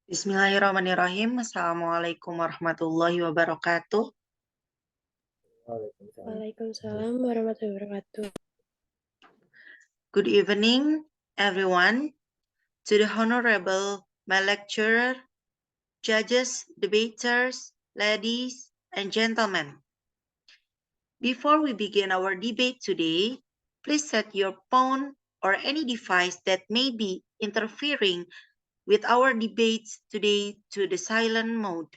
Bismillahirrahmanirrahim. Assalamualaikum warahmatullahi wabarakatuh. Waalaikumsalam warahmatullahi wabarakatuh. Good evening, everyone. To the Honorable my lecturer, judges, debaters, ladies, and gentlemen. Before we begin our debate today, please set your phone or any device that may be interfering with our debates today to the silent mode.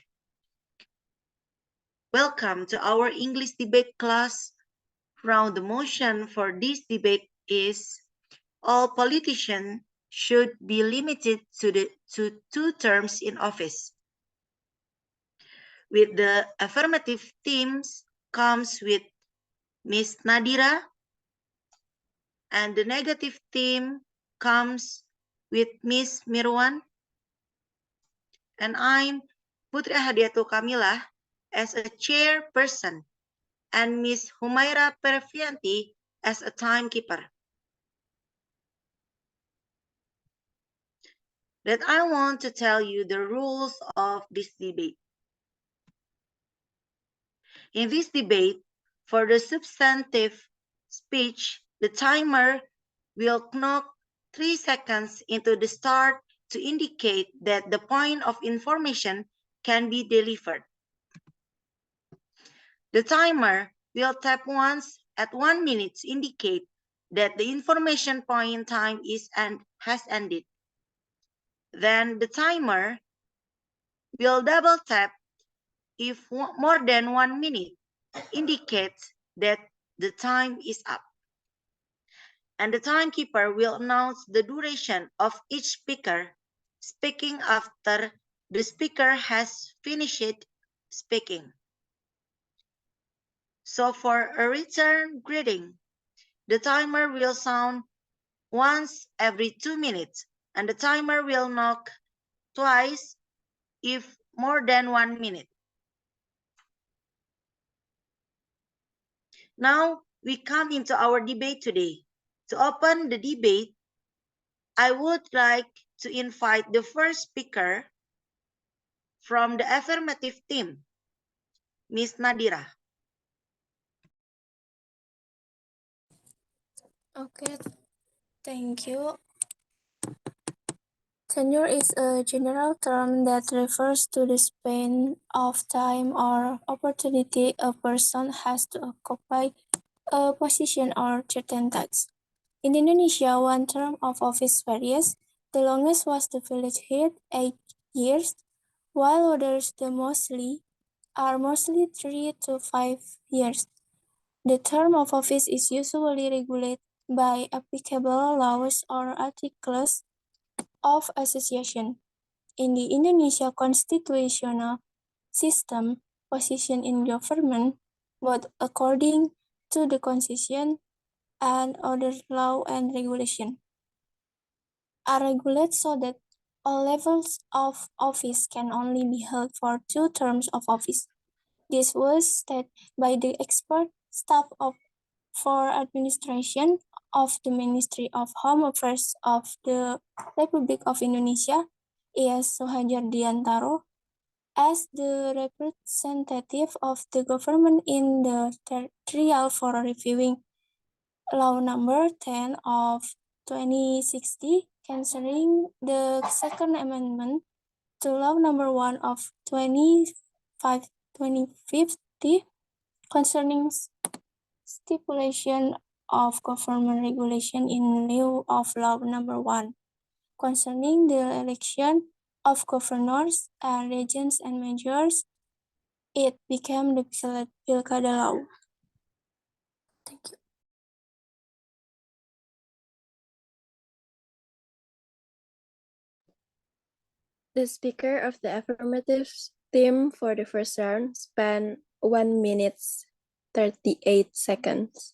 Welcome to our English debate class. Round the motion for this debate is all politicians should be limited to 2 terms in office. With the affirmative teams comes with Ms. Nadira, and the negative team comes with Ms. Mirwan, and I'm Putri Ahadiatul Kamilah as a chairperson, and Ms. Khumaira Prievanti as a timekeeper. That I want to tell you the rules of this debate. In this debate, for the substantive speech, the timer will knock 3 seconds into the start to indicate that the point of information can be delivered. The timer will tap once at 1 minute to indicate that the information point time has ended. Then the timer will double tap if more than 1 minute indicates that the time is up. And the timekeeper will announce the duration of each speaker speaking after the speaker has finished speaking. So for a return greeting, the timer will sound once every 2 minutes, and the timer will knock twice if more than 1 minute. Now we come into our debate today. To open the debate, I would like to invite the first speaker from the affirmative team, Ms. Nadira. Okay, thank you. Tenure is a general term that refers to the span of time or opportunity a person has to occupy a position or certain tasks. In Indonesia, one term of office varies. The longest was the village head, 8 years, while others are mostly 3 to 5 years. The term of office is usually regulated by applicable laws or articles of association. In the Indonesia constitutional system, position in government, both according to the constitution and other law and regulation, are regulated so that all levels of office can only be held for 2 terms of office. This was stated by the expert staff for administration of the Ministry of Home Affairs of the Republic of Indonesia, E.S. Suhardiantoro, as the representative of the government in the trial for reviewing Law Number 10 of 2060 concerning the Second Amendment to Law Number 1 of 2050 concerning stipulation of government regulation in lieu of Law Number 1 concerning the election of governors and regents and mayors. It became the Pilkada law. Thank you. The speaker of the affirmative team for the first round spent 1 minute 38 seconds.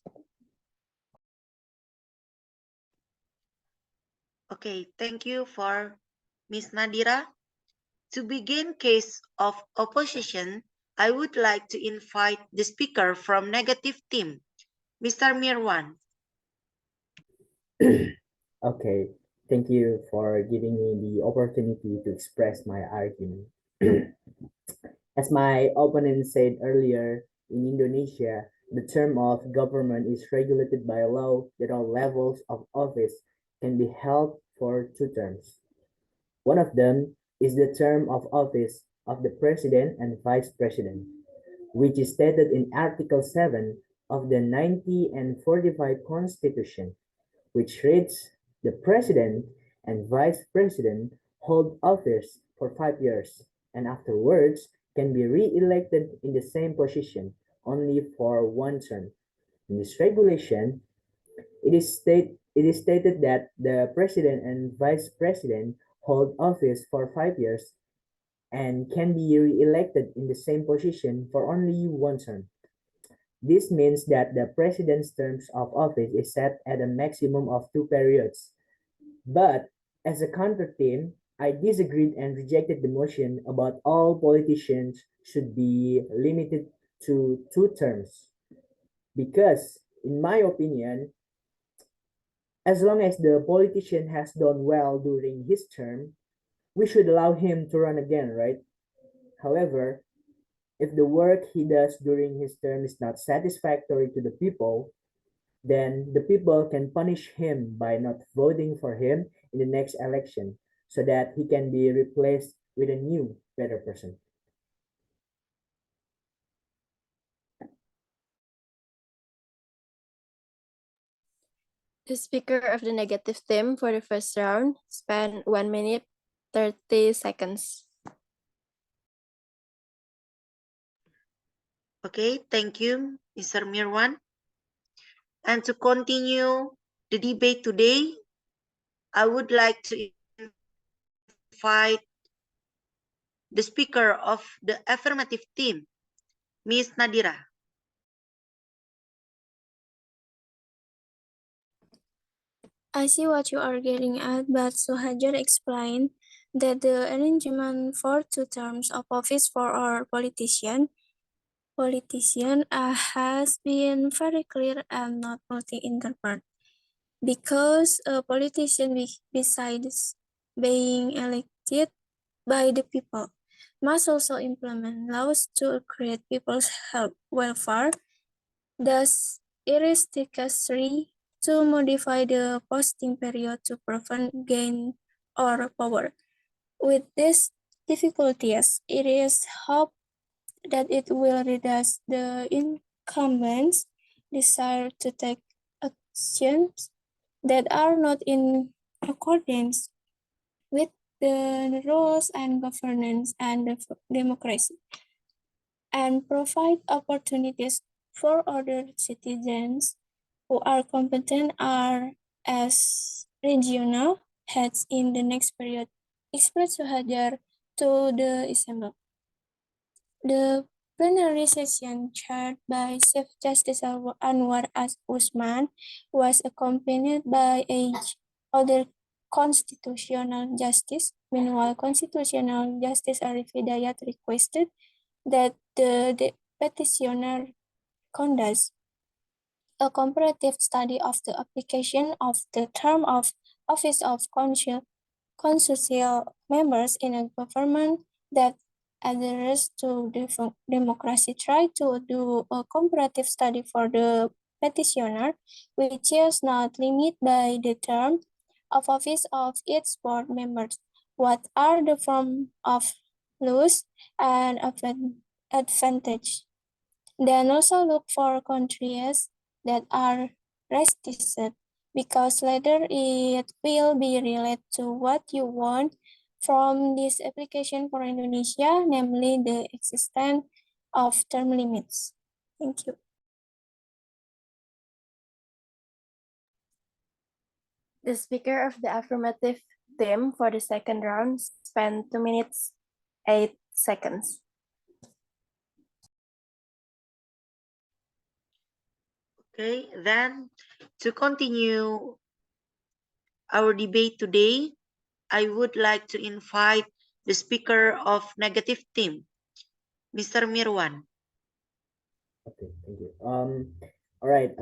Okay, thank you for Ms. Nadira. To begin case of opposition, I would like to invite the speaker from negative team, Mr. Mirwan. Okay, Thank you for giving me the opportunity to express my argument. As my opponent said earlier, in Indonesia, the term of government is regulated by a law that all levels of office can be held for 2 terms. One of them is the term of office of the president and vice president, which is stated in Article 7 of the 90 and 45 Constitution, which reads, the president and vice president hold office for 5 years and afterwards can be re-elected in the same position only for 1 term. In this regulation, it is stated that the president and vice president hold office for 5 years and can be re-elected in the same position for only 1 term. This means that the president's terms of office is set at a maximum of 2 periods. But as a counter team, I disagreed and rejected the motion about all politicians should be limited to 2 terms. Because, in my opinion, as long as the politician has done well during his term, we should allow him to run again, right? However, if the work he does during his term is not satisfactory to the people, then the people can punish him by not voting for him in the next election so that he can be replaced with a new, better person. The speaker of the negative team for the first round spent 1 minute 30 seconds. Okay, thank you, Mr. Mirwan. And to continue the debate today, I would like to invite the speaker of the affirmative team, Ms. Nadira. I see what you are getting at, but Suhajar explained that the arrangement for 2 terms of office for our politician has been very clear and not multi-interpret. Because a politician, besides being elected by the people, must also implement laws to create people's health welfare. Thus, it is necessary to modify the posting period to prevent gain or power. With these difficulties, it is hoped that it will reduce the incumbents' desire to take actions that are not in accordance with the rules and governance and democracy, and provide opportunities for other citizens who are competent are as regional heads in the next period. Express Suhajar to the assembly. The plenary session, chaired by Chief Justice Anwar Usman, was accompanied by other constitutional justice. Meanwhile, constitutional justice Arif Hidayat requested that the petitioner conduct a comparative study of the application of the term of office of council members in a government that adheres to democracy. Try to do a comparative study for the petitioner, which is not limited by the term of office of its board members. What are the form of loss and advantage? Then also look for countries that are restricted, because later it will be related to what you want from this application for Indonesia, namely the existence of term limits. Thank you. The speaker of the affirmative team for the second round spent 2 minutes 8 seconds. Okay, then to continue our debate today, I would like to invite the speaker of negative team, Mr. Mirwan. Okay, thank you. All right.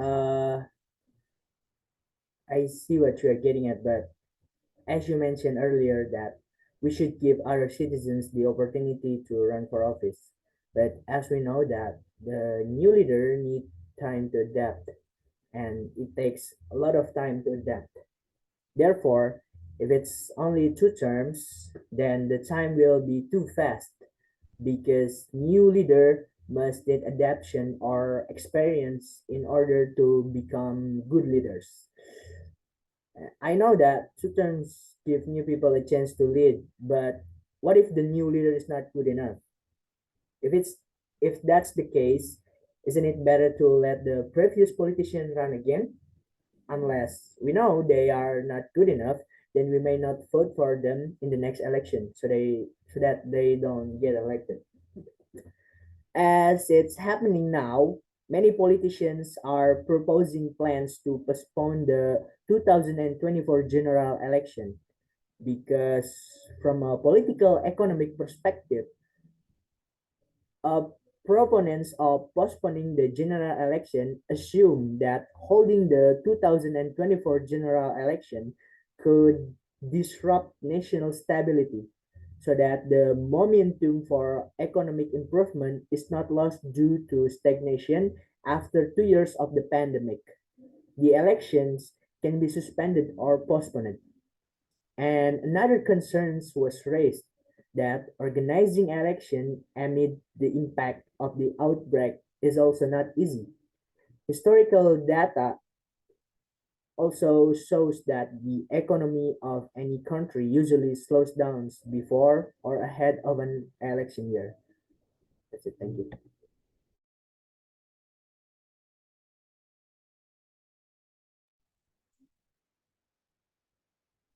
I see what you are getting at, but as you mentioned earlier, that we should give our citizens the opportunity to run for office. But as we know that the new leader need time to adapt, and it takes a lot of time to adapt. Therefore, if it's only 2 terms, then the time will be too fast because new leader must need adaptation or experience in order to become good leaders. I know that 2 terms give new people a chance to lead, but what if the new leader is not good enough? If it's if that's the case, isn't it better to let the previous politician run again? Unless we know they are not good enough, then we may not vote for them in the next election, so that they don't get elected. As it's happening now, many politicians are proposing plans to postpone the 2024 general election because from a political economic perspective, uh, proponents of postponing the general election assume that holding the 2024 general election could disrupt national stability so that the momentum for economic improvement is not lost due to stagnation after 2 years of the pandemic. The elections can be suspended or postponed. And another concern was raised that organizing election amid the impact of the outbreak is also not easy. Historical data also shows that the economy of any country usually slows down before or ahead of an election year. That's it. Thank you.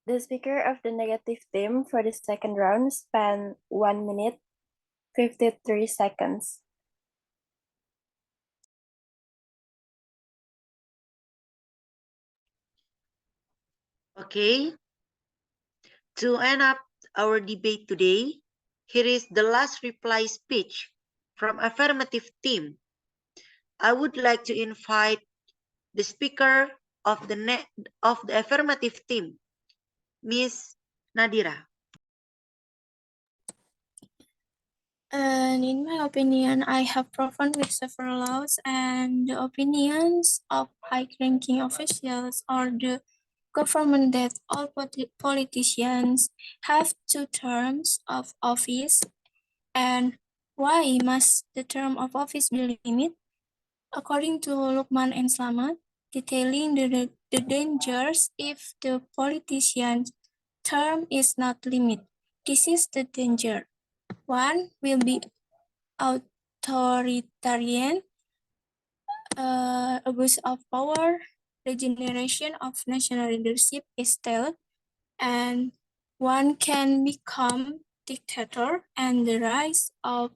The speaker of the negative team for the second round spent 1 minute 53 seconds. Okay, to end up our debate today, here is the last reply speech from affirmative team. I would like to invite the speaker of the affirmative team, Miss Nadira. And in my opinion, I have proven with several laws and the opinions of high-ranking officials or the government that all politicians have 2 terms of office. And why must the term of office be limited? According to Lukman and Slamet, detailing the dangers if the politician's term is not limited. This is the danger. One will be authoritarian, abuse of power, regeneration of national leadership is stale, and one can become dictator and the rise of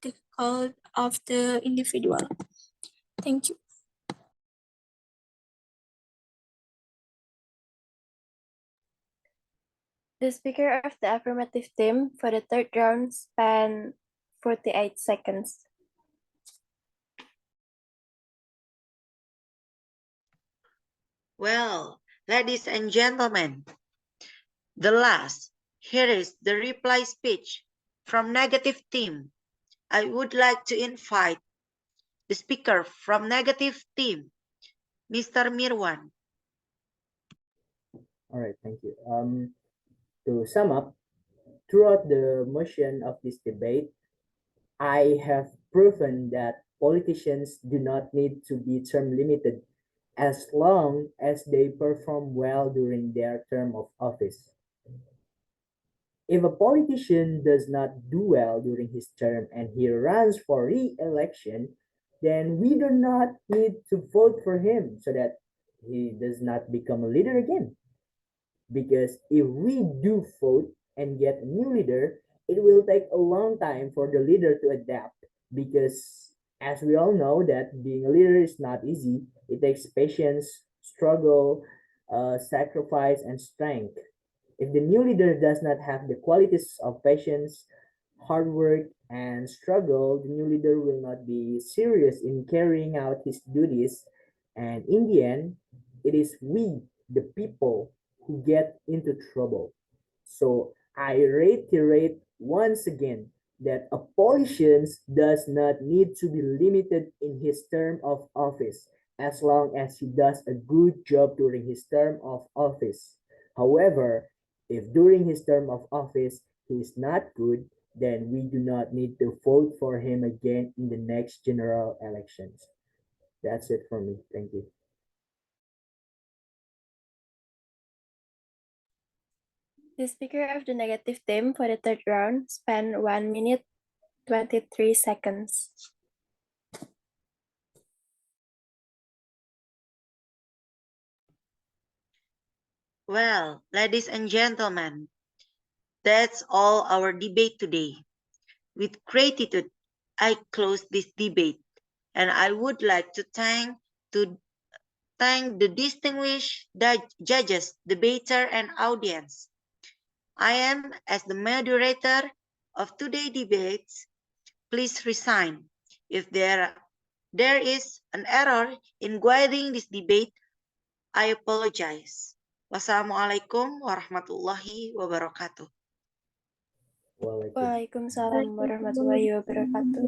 the cult of the individual. Thank you. The speaker of the affirmative team for the third round spent 48 seconds. Well, ladies and gentlemen, here is the reply speech from negative team. I would like to invite the speaker from negative team, Mr. Mirwan. All right, thank you. To sum up, throughout the motion of this debate, I have proven that politicians do not need to be term limited as long as they perform well during their term of office. If a politician does not do well during his term and he runs for re-election, then we do not need to vote for him so that he does not become a leader again. Because if we do vote and get a new leader, it will take a long time for the leader to adapt because as we all know that being a leader is not easy. It takes patience, struggle, sacrifice, and strength. If the new leader does not have the qualities of patience, hard work, and struggle, the new leader will not be serious in carrying out his duties. And in the end, it is we, the people, who get into trouble. So I reiterate once again that a politician does not need to be limited in his term of office as long as he does a good job during his term of office. However, if during his term of office he is not good, then we do not need to vote for him again in the next general elections. That's it for me. Thank you. The speaker of the negative team for the third round spent 1 minute 23 seconds. Well, ladies and gentlemen, that's all our debate today. With gratitude, I close this debate, and I would like to thank the distinguished judges, debater, and audience. I am, as the moderator of today's debates, please resign. If there is an error in guiding this debate, I apologize. Wassalamualaikum warahmatullahi wabarakatuh. Waalaikumsalam. Waalaikumsalam warahmatullahi wabarakatuh.